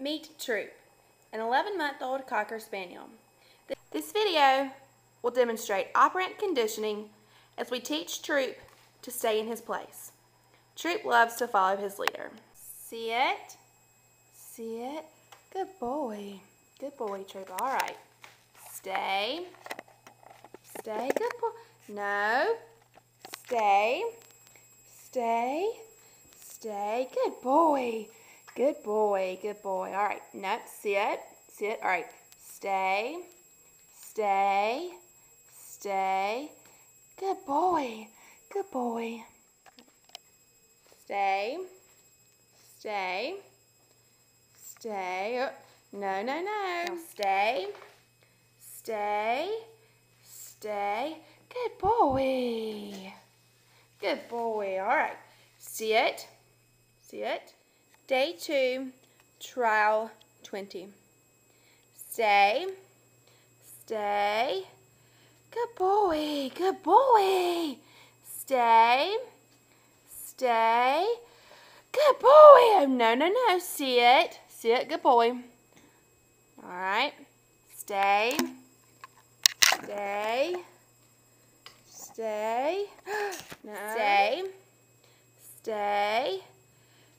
Meet Troop, an 11-month-old Cocker Spaniel. This video will demonstrate operant conditioning as we teach Troop to stay in his place. Troop loves to follow his leader. Sit. Sit. Good boy. Good boy, Troop. All right. Stay. Stay. Good boy. No. Stay. Stay. Stay. Good boy. Good boy. Good boy. All right. No. Sit. Sit. All right. Stay. Stay. Stay. Good boy. Good boy. Stay. Stay. Stay. Oh, no, no, no. Now stay. Stay. Stay. Good boy. Good boy. All right. Sit. Sit. Day 2, trial 20. Stay. Stay. Good boy. Good boy. Stay. Stay. Good boy. Oh, no, no, no. Sit. Sit. Good boy. All right. Stay. Stay. Stay. No. Stay. Stay.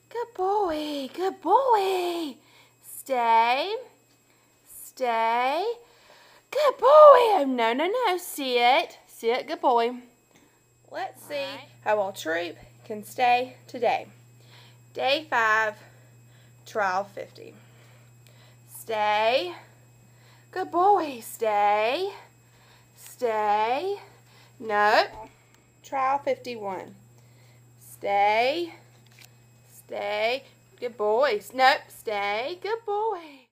Good boy. Good boy. Stay. Stay. Good boy. Oh, no, no, no. Sit. Sit. Good boy. Let's see how well Troop can stay today. Day 5, trial 50. Stay. Good boy. Stay. Stay. Nope. Trial 51. Stay. Stay. Good boy. Nope. Stay. Good boy.